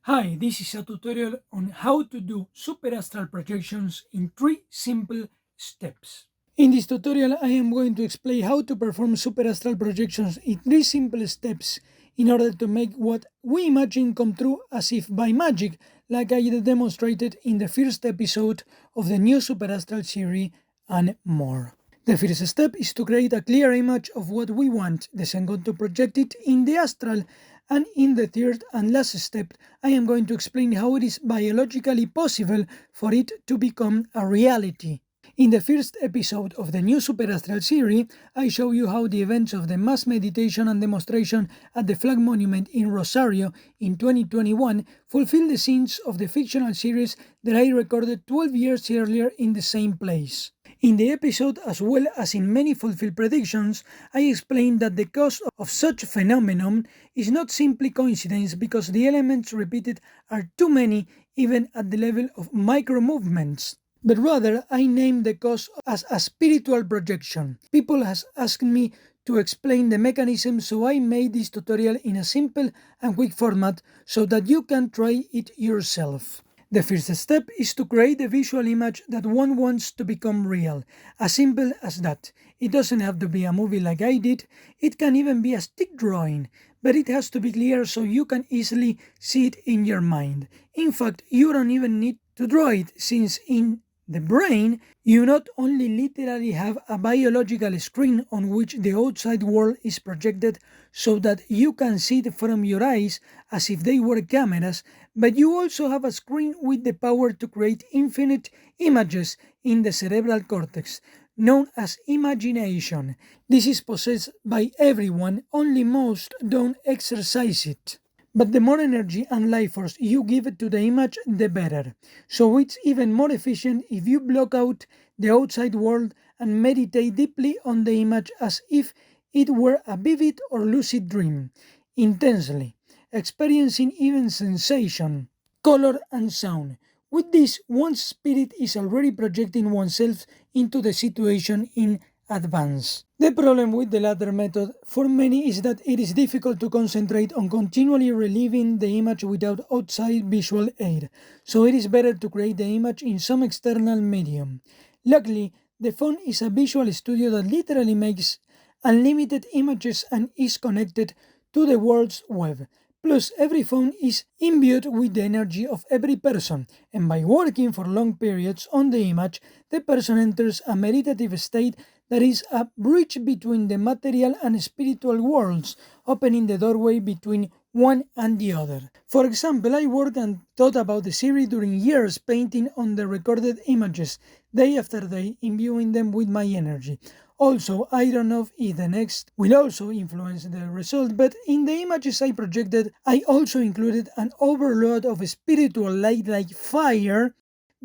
Hi, this is a tutorial on how to do superastral projections in 3 simple steps. In this tutorial, I am going to explain how to perform superastral projections in 3 simple steps in order to make what we imagine come true as if by magic, like I demonstrated in the first episode of the new superastral series and more. The first step is to create a clear image of what we want, the second to project it in the astral, and in the third and last step, I am going to explain how it is biologically possible for it to become a reality. In the first episode of the new Superastral series, I show you how the events of the mass meditation and demonstration at the Flag Monument in Rosario in 2021 fulfill the scenes of the fictional series that I recorded 12 years earlier in the same place. In the episode, as well as in many fulfilled predictions, I explained that the cause of such phenomenon is not simply coincidence because the elements repeated are too many even at the level of micro movements. But rather, I named the cause as a spiritual projection. People has asked me to explain the mechanism, so I made this tutorial in a simple and quick format so that you can try it yourself. The first step is to create a visual image that one wants to become real. As simple as that. It doesn't have to be a movie like I did, it can even be a stick drawing, but it has to be clear so you can easily see it in your mind. In fact, you don't even need to draw it, since in the brain, you not only literally have a biological screen on which the outside world is projected so that you can see it from your eyes as if they were cameras, but you also have a screen with the power to create infinite images in the cerebral cortex, known as imagination. This is possessed by everyone, only most don't exercise it. But the more energy and life force you give to the image, the better. So it's even more efficient if you block out the outside world and meditate deeply on the image as if it were a vivid or lucid dream, intensely, experiencing even sensation, color and sound. With this, one's spirit is already projecting oneself into the situation in advance. The problem with the latter method for many is that it is difficult to concentrate on continually reliving the image without outside visual aid, so it is better to create the image in some external medium. Luckily, the phone is a visual studio that literally makes unlimited images and is connected to the world's web. Plus, every phone is imbued with the energy of every person, and by working for long periods on the image, the person enters a meditative state that is a bridge between the material and spiritual worlds, opening the doorway between one and the other. For example, I worked and thought about the series during years, painting on the recorded images, day after day, imbuing them with my energy. Also, I don't know if the next will also influence the result, but in the images I projected, I also included an overload of spiritual light like fire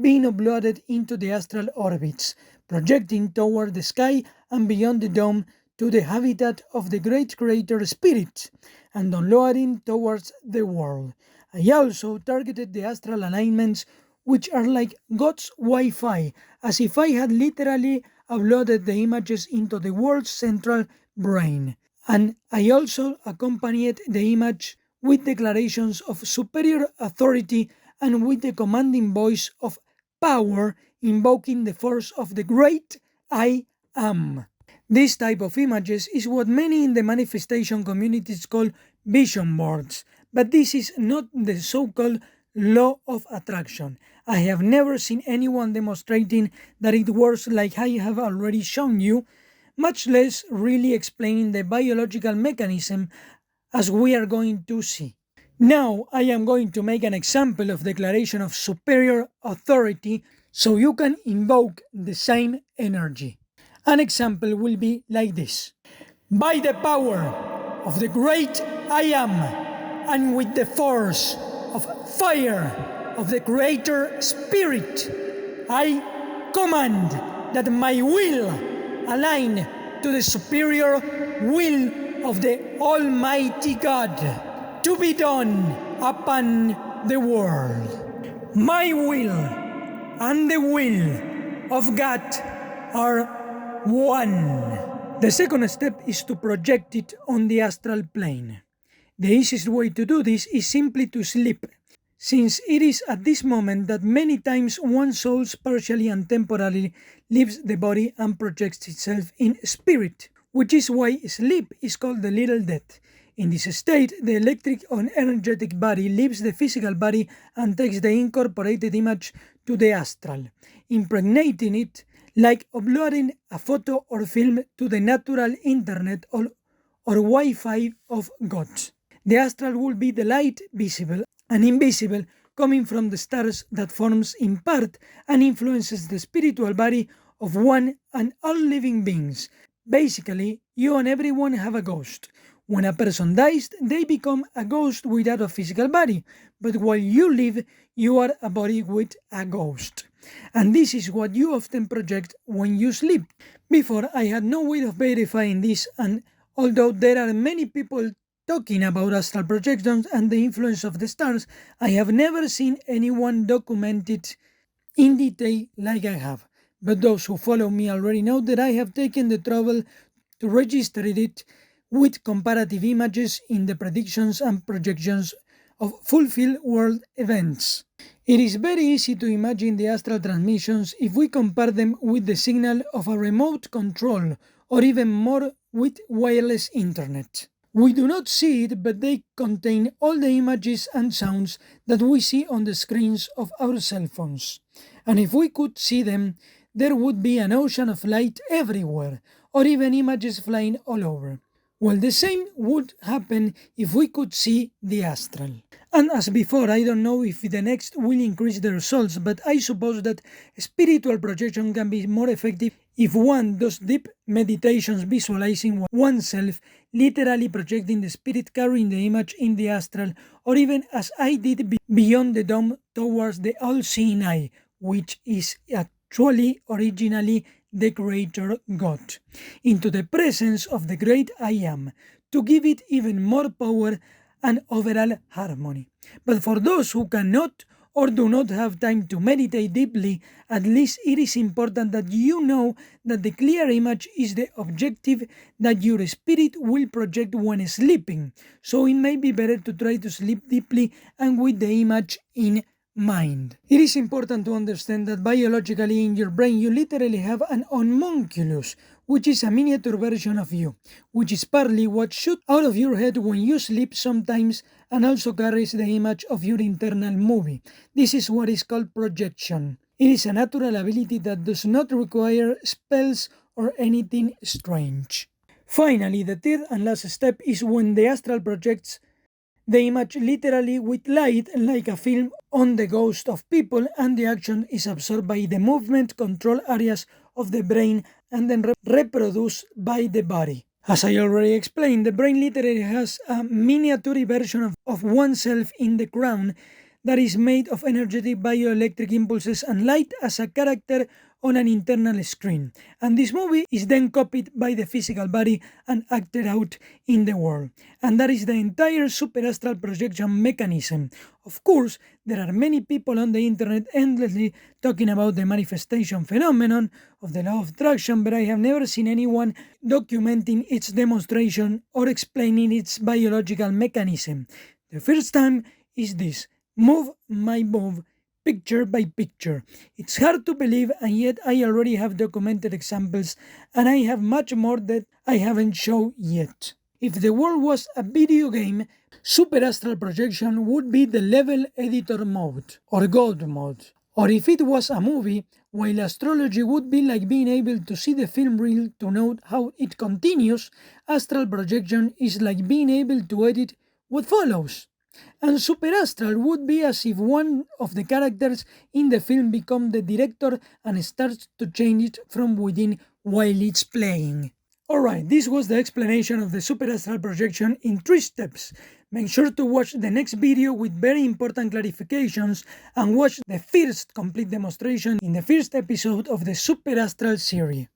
being uploaded into the astral orbits, projecting toward the sky and beyond the dome to the habitat of the great creator spirit, and downloading towards the world. I also targeted the astral alignments, which are like God's Wi-Fi, as if I had literally uploaded the images into the world's central brain. And I also accompanied the image with declarations of superior authority and with the commanding voice of power, invoking the force of the great I Am. This type of images is what many in the manifestation communities call vision boards, but this is not the so-called law of attraction. I have never seen anyone demonstrating that it works like I have already shown you, much less really explaining the biological mechanism as we are going to see. Now I am going to make an example of declaration of superior authority so you can invoke the same energy. An example will be like this. By the power of the great I Am, and with the force of fire of the Creator Spirit, I command that my will align to the superior will of the Almighty God to be done upon the world. My will and the will of God are one. The second step is to project it on the astral plane. The easiest way to do this is simply to sleep. since it is at this moment that many times one's soul partially and temporarily leaves the body and projects itself in spirit, which is why sleep is called the little death. In this state, the electric or energetic body leaves the physical body and takes the incorporated image to the astral, impregnating it like uploading a photo or film to the natural internet or Wi-Fi of God. The astral will be the light visible and invisible coming from the stars that forms in part and influences the spiritual body of one and all living beings. Basically, you and everyone have a ghost. When a person dies, they become a ghost without a physical body, but while you live, you are a body with a ghost. And this is what you often project when you sleep. Before, I had no way of verifying this, and although there are many people talking about astral projections and the influence of the stars, I have never seen anyone document it in detail like I have. But those who follow me already know that I have taken the trouble to register it with comparative images in the predictions and projections of fulfilled world events. It is very easy to imagine the astral transmissions if we compare them with the signal of a remote control, or even more with wireless internet. We do not see it, but they contain all the images and sounds that we see on the screens of our cell phones. And if we could see them, there would be an ocean of light everywhere, or even images flying all over. Well, the same would happen if we could see the astral. And as before, I don't know if the next will increase the results, but I suppose that spiritual projection can be more effective if one does deep meditations visualizing oneself, literally projecting the spirit carrying the image in the astral, or even as I did beyond the dome towards the all-seeing eye, which is actually originally the Creator God, into the presence of the great I Am, to give it even more power and overall harmony. But for those who cannot or do not have time to meditate deeply, at least it is important that you know that the clear image is the objective that your spirit will project when sleeping, so it may be better to try to sleep deeply and with the image in mind. It is important to understand that biologically in your brain you literally have an homunculus, which is a miniature version of you, which is partly what shoots out of your head when you sleep sometimes and also carries the image of your internal movie. This is what is called projection. It is a natural ability that does not require spells or anything strange. Finally, the third and last step is when the astral projects the image literally with light like a film on the ghost of people, and the action is absorbed by the movement control areas of the brain and then reproduced by the body. As I already explained, the brain literally has a miniature version of oneself in the crown that is made of energetic bioelectric impulses and light as a character on an internal screen. And this movie is then copied by the physical body and acted out in the world. And that is the entire superastral projection mechanism. Of course, there are many people on the internet endlessly talking about the manifestation phenomenon of the law of attraction, but I have never seen anyone documenting its demonstration or explaining its biological mechanism. The first time is this: move my move, picture by picture. It's hard to believe, and yet I already have documented examples, and I have much more that I haven't shown yet. If the world was a video game, superastral projection would be the level editor mode, or God mode. Or if it was a movie, while astrology would be like being able to see the film reel to note how it continues, astral projection is like being able to edit what follows. And superastral would be as if one of the characters in the film becomes the director and starts to change it from within while it's playing. Alright, this was the explanation of the superastral projection in 3 steps. Make sure to watch the next video with very important clarifications and watch the first complete demonstration in the first episode of the superastral series.